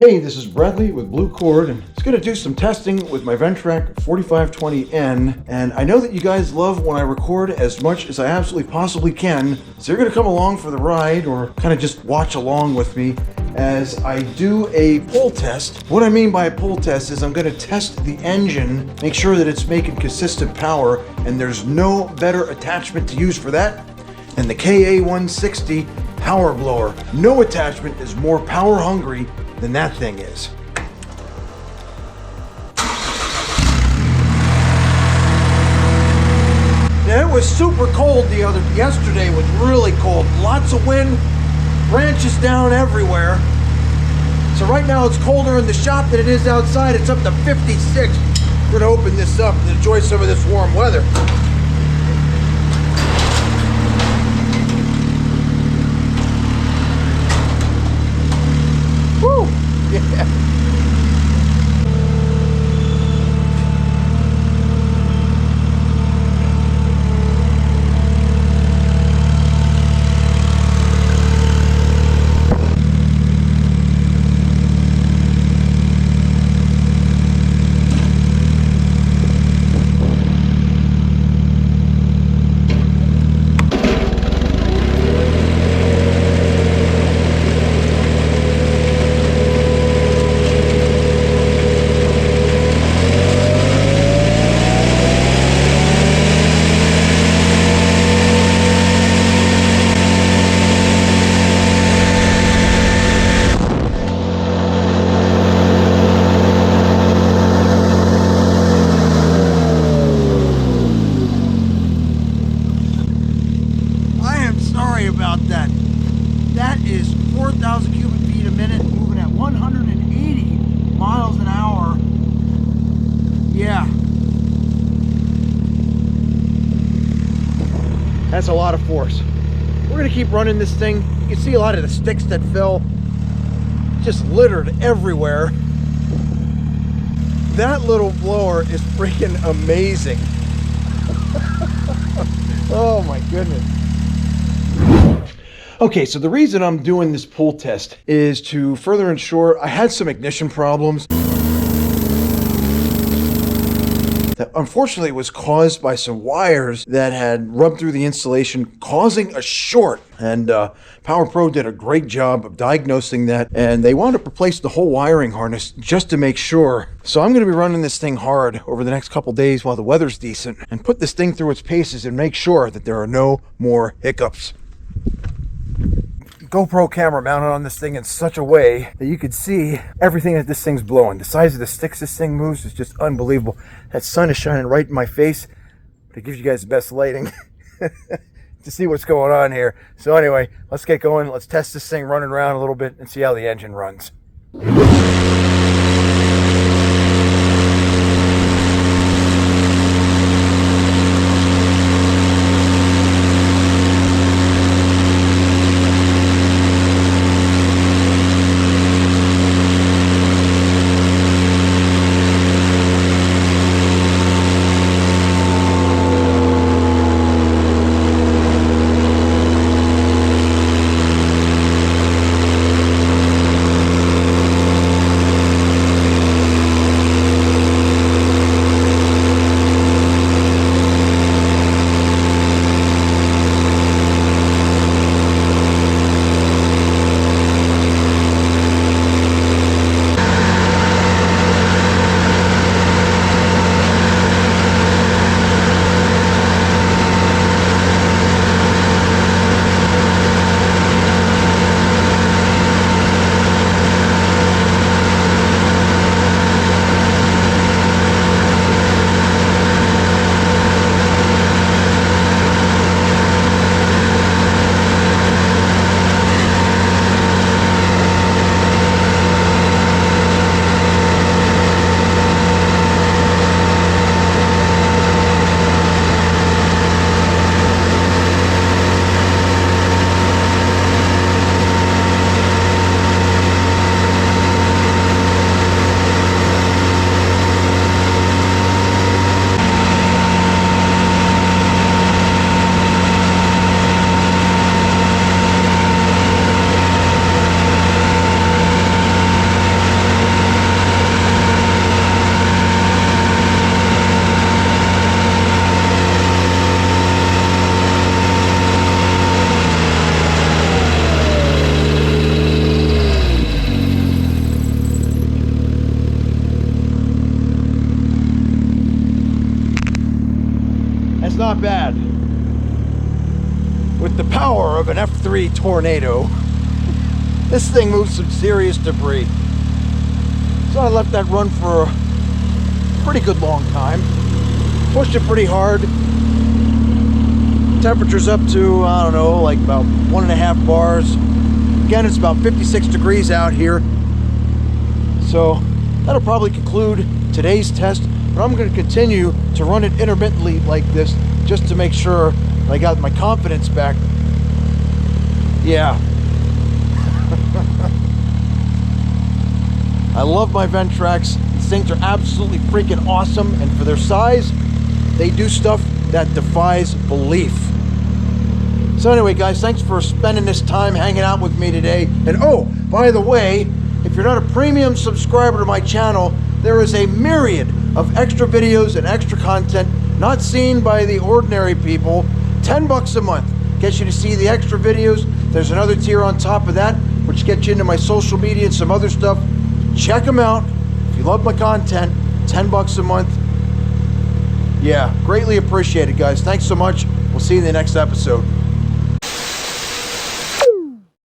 Hey, this is Bradley with Blue Cord, and it's going to do some testing with my Ventrac 4520N, and I know that you guys love when I record as much as I absolutely possibly can, so you're going to come along for the ride, or kind of just watch along with me as I do a pull test. What I mean by a pull test is I'm going to test the engine, make sure that it's making consistent power, and there's no better attachment to use for that than the KA160 power blower. No attachment is more power hungry than that thing is. Now, it was super cold yesterday was really cold. Lots of wind, branches down everywhere. So right now it's colder in the shop than it is outside. It's up to 56. We're gonna open this up and enjoy some of this warm weather. Woo! Yeah. About that. That is 4,000 cubic feet a minute, moving at 180 miles an hour. Yeah. That's a lot of force. We're gonna keep running this thing. You can see a lot of the sticks that fell just littered everywhere. That little blower is freaking amazing. Oh my goodness. Okay, so the reason I'm doing this pull test is to further ensure. I had some ignition problems that unfortunately was caused by some wires that had rubbed through the insulation, causing a short. And Power Pro did a great job of diagnosing that, and they wound up replacing the whole wiring harness just to make sure. So I'm going to be running this thing hard over the next couple days while the weather's decent, and put this thing through its paces and make sure that there are no more hiccups. GoPro camera mounted on this thing in such a way that you could see everything that this thing's blowing. The size of the sticks this thing moves is just unbelievable. That sun is shining right in my face, but it gives you guys the best lighting to see what's going on here. So anyway, let's get going. Let's test this thing running around a little bit and see how the engine runs. not bad. With the power of an F3 tornado, this thing moves some serious debris. So I let that run for a pretty good long time. Pushed it pretty hard. Temperature's up to, I don't know, like about 1.5 bars. Again, it's about 56 degrees out here. So that'll probably conclude today's test, but I'm going to continue to run it intermittently like this just to make sure I got my confidence back. Yeah. I love my Ventracs. These things are absolutely freaking awesome, and for their size, they do stuff that defies belief. So anyway, guys, thanks for spending this time hanging out with me today. And oh, by the way, if you're not a premium subscriber to my channel, there is a myriad of extra videos and extra content not seen by the ordinary people. $10 a month gets you to see the extra videos. There's another tier on top of that, which gets you into my social media and some other stuff. Check them out. If you love my content, $10 a month. Yeah, greatly appreciated, guys. Thanks so much. We'll see you in the next episode.